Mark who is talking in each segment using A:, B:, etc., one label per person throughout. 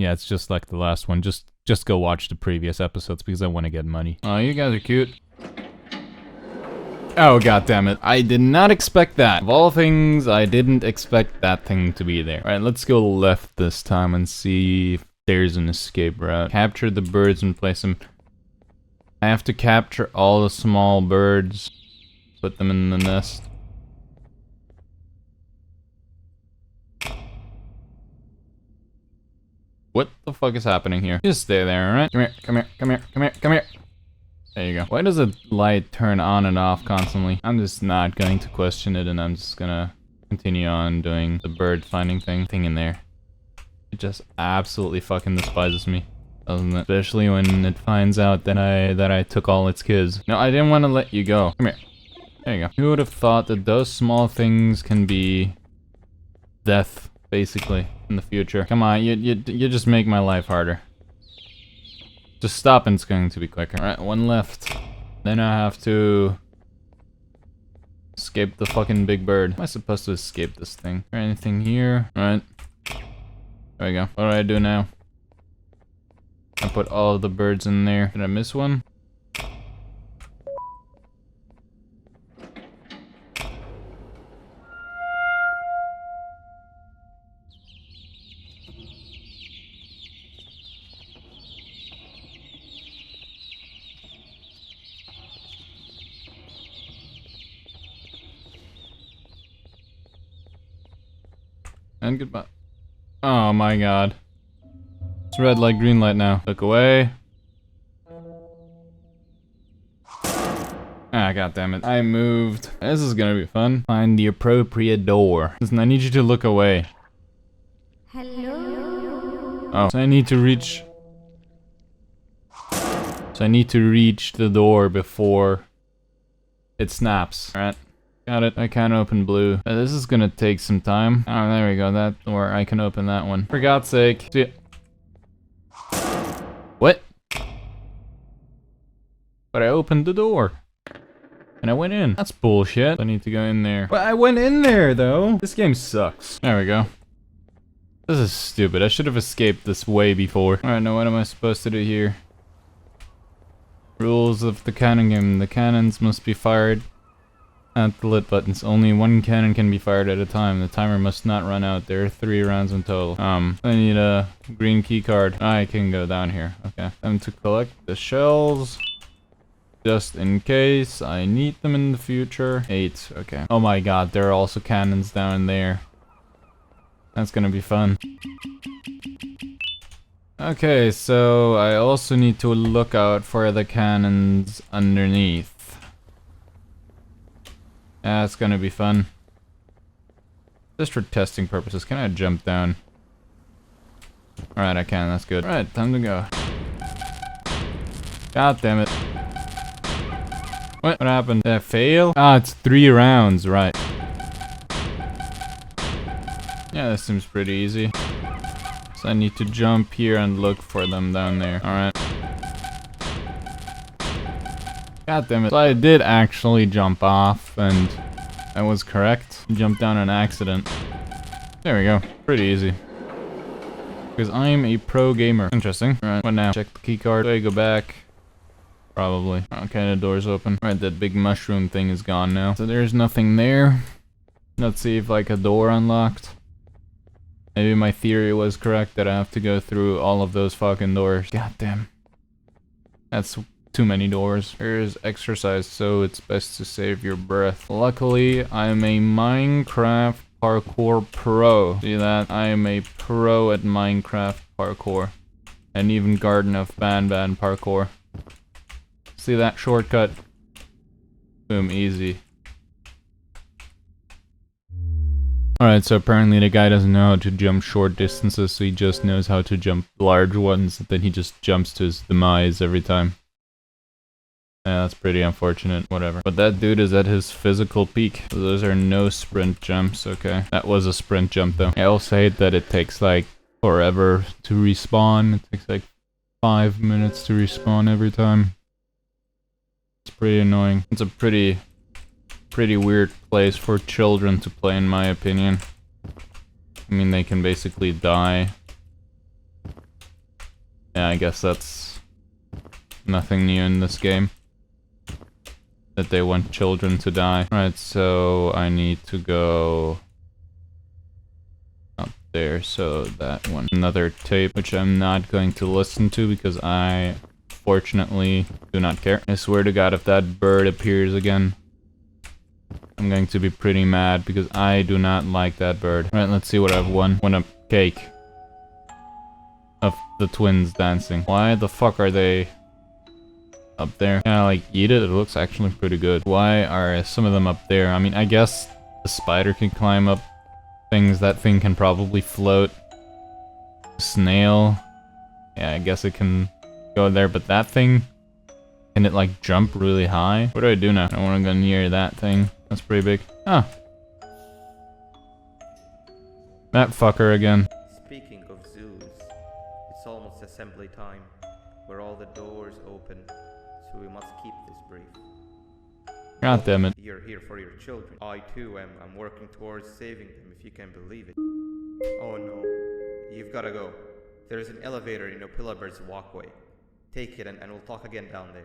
A: Yeah, it's just like the last one. Just go watch the previous episodes because I want to get money. Oh, you guys are cute. Oh, god damn it. I did not expect that. Of all things, I didn't expect that thing to be there. Alright, let's go left this time and see if there's an escape route. Capture the birds and place them. I have to capture all the small birds. Put them in the nest. What the fuck is happening here? Just stay there, alright? Come here, come here, come here, come here, come here. There you go. Why does the light turn on and off constantly? I'm just not going to question it, and I'm just gonna continue on doing the bird finding thing in there. It just absolutely fucking despises me, doesn't it? Especially when it finds out that I took all its kids. No, I didn't want to let you go. Come here. There you go. Who would have thought that those small things can be death, basically, in the future? Come on, you just make my life harder. Just stop and it's going to be quicker. Alright, one left. Then I have to escape the fucking big bird. How am I supposed to escape this thing? Is there anything here? Alright. There we go. What do I do now? I put all of the birds in there. Did I miss one? And goodbye. Oh my god. It's red light, green light now. Look away. Ah, god damn it. I moved. This is gonna be fun. Find the appropriate door. Listen, I need you to look away.
B: Hello?
A: Oh, so I need to reach... So I need to reach the door before it snaps. Alright. Got it. I can't open blue. This is gonna take some time. Oh, there we go. That door. I can open that one. For God's sake. See it. What? But I opened the door. And I went in. That's bullshit. I need to go in there. But I went in there, though. This game sucks. There we go. This is stupid. I should have escaped this way before. Alright, now what am I supposed to do here? Rules of the cannon game. The cannons must be fired at the lit buttons. Only one cannon can be fired at a time. The timer must not run out. There are 3 rounds in total. I need a green key card. I can go down here. Okay. Time to collect the shells. Just in case I need them in the future. 8. Okay. Oh my god, there are also cannons down there. That's gonna be fun. Okay, so I also need to look out for the cannons underneath. That's gonna be fun. Just for testing purposes, can I jump down? Alright, I can, that's good. Alright, time to go. God damn it. What happened? Did I fail? Ah, it's 3 rounds, right. Yeah, this seems pretty easy. So I need to jump here and look for them down there. Alright. God damn it. So I did actually jump off, and I was correct. Jumped down an accident. There we go. Pretty easy. Because I'm a pro gamer. Interesting. Alright, what now? Check the key card. Do I go back? Probably. Okay, the door's open. Alright, that big mushroom thing is gone now. So there's nothing there. Let's see if like a door unlocked. Maybe my theory was correct that I have to go through all of those fucking doors. God damn. That's too many doors. Here's exercise, so it's best to save your breath. Luckily, I'm a Minecraft parkour pro. See that? I am a pro at Minecraft parkour. And even Garden of Banban parkour. See that shortcut? Boom, easy. Alright, so apparently the guy doesn't know how to jump short distances, so he just knows how to jump large ones, and then he just jumps to his demise every time. Yeah, that's pretty unfortunate, whatever. But that dude is at his physical peak. So those are no sprint jumps, okay. That was a sprint jump though. I also hate that it takes like forever to respawn. It takes like 5 minutes to respawn every time. It's pretty annoying. It's a pretty weird place for children to play, in my opinion. I mean, they can basically die Yeah, I guess that's nothing new in this game. That they want children to die. Right, so I need to go up there, so that one. Another tape, which I'm not going to listen to because I, fortunately, do not care. I swear to God, if that bird appears again, I'm going to be pretty mad because I do not like that bird. Right, let's see what I've won. Won a cake of the twins dancing. Why the fuck are they up there? Can I like eat it? It looks actually pretty good. Why are some of them up there? I mean, I guess the spider can climb up things. That thing can probably float. Snail. Yeah, I guess it can go there, but that thing, can it like jump really high? What do I do now? I don't want to go near that thing. That's pretty big. Ah. That fucker again.
B: Speaking of zoos, it's almost assembly time. We're all the doors open, so we must keep this brief.
A: God damn it.
B: You're here for your children. I too am working towards saving them, if you can believe it. Oh no, you've gotta go. There's an elevator in Opillabird's walkway. Take it and we'll talk again down there.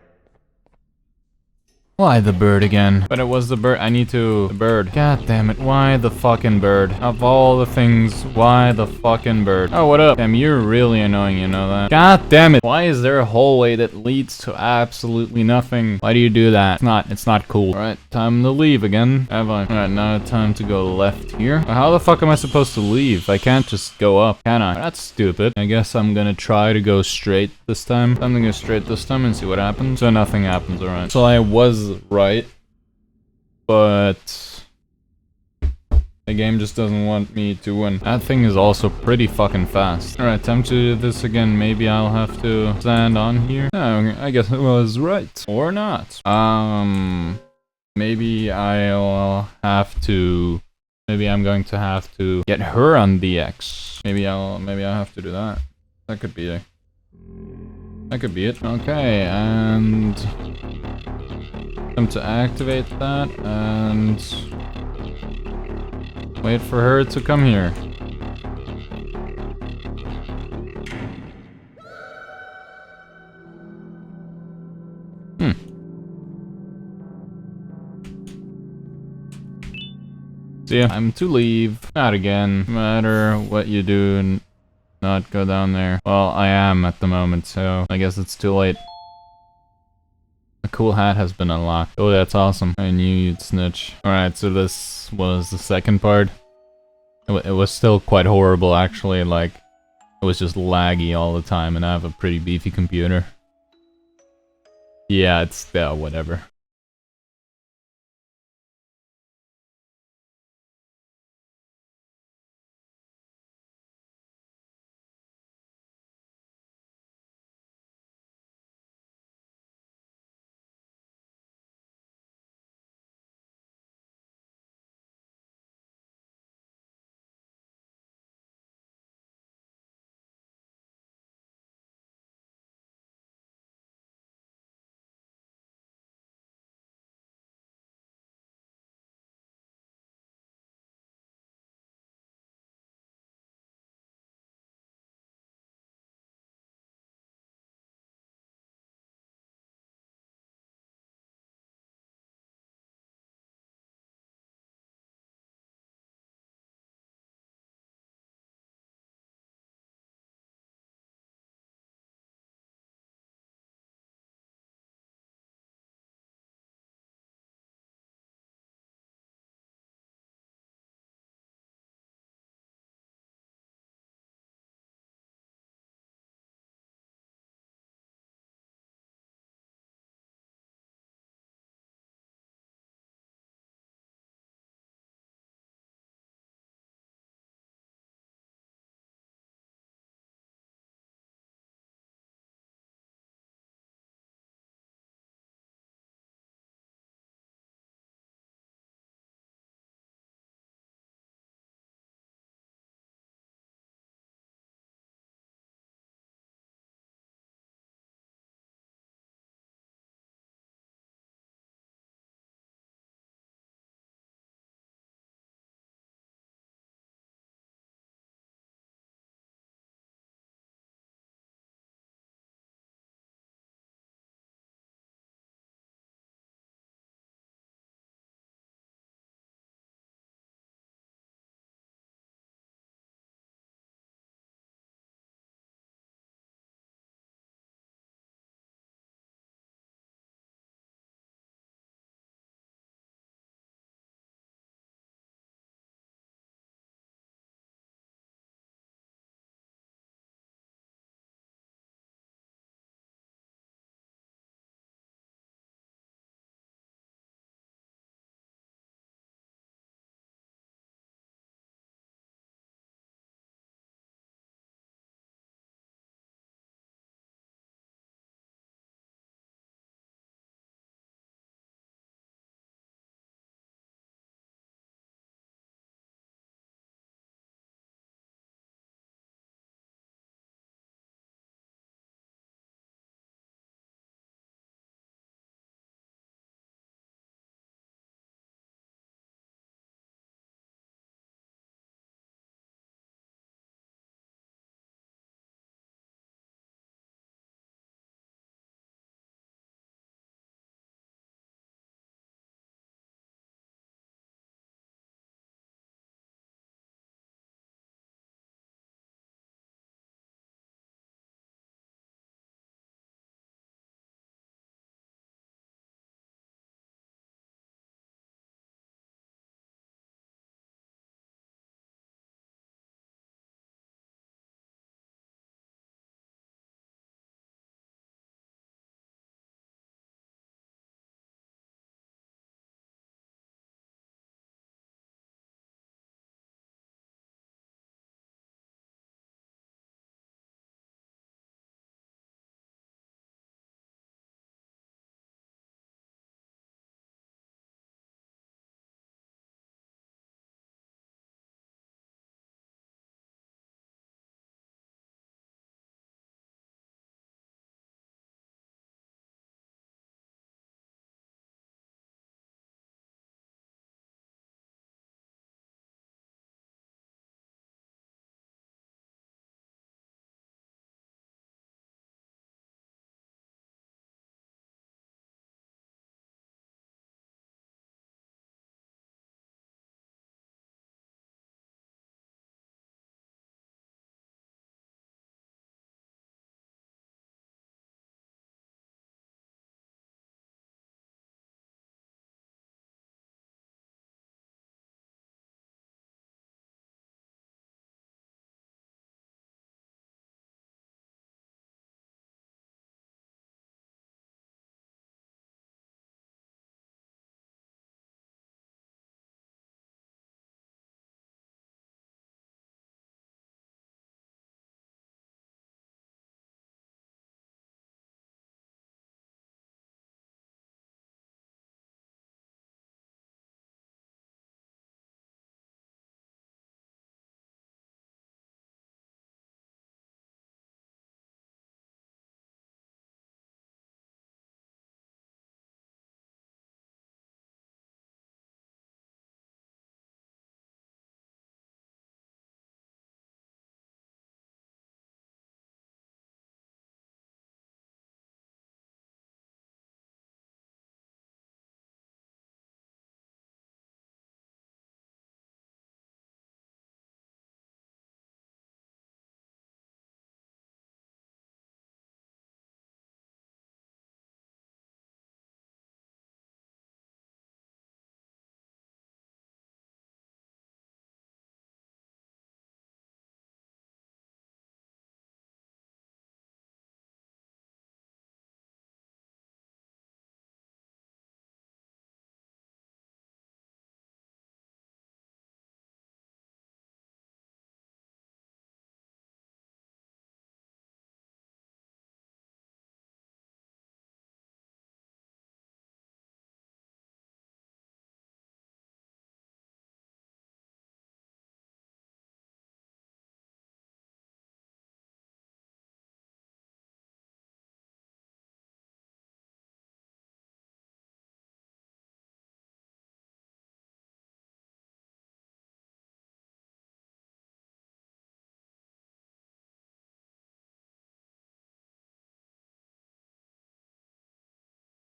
A: Why the bird again? But it was the bird. I need to... The bird. God damn it. Why the fucking bird? Of all the things, why the fucking bird? Oh, what up? Damn, you're really annoying, you know that? God damn it. Why is there a hallway that leads to absolutely nothing? Why do you do that? It's not cool. Alright, time to leave again. Have I? Alright, now time to go left here. How the fuck am I supposed to leave? I can't just go up, can I? That's stupid. I guess I'm gonna try to go straight this time. I'm gonna go straight this time and see what happens. So nothing happens, alright. So I was right, but the game just doesn't want me to win. That thing is also pretty fucking fast. Alright, time to do this again. Maybe I'll have to stand on here. Oh, I guess I was right. Or not. Maybe I'll have to... Maybe I'm going to have to get her on the X. Maybe I'll have to do that. That could be it. That could be it. Okay, and... to activate that, and... wait for her to come here. See ya. I'm to leave. Not again. No matter what you do, and not go down there. Well, I am at the moment, so I guess it's too late. A cool hat has been unlocked. Oh, that's awesome. I knew you'd snitch. Alright, so this was the second part. It was still quite horrible, actually. Like, it was just laggy all the time, and I have a pretty beefy computer. Yeah, it's... whatever.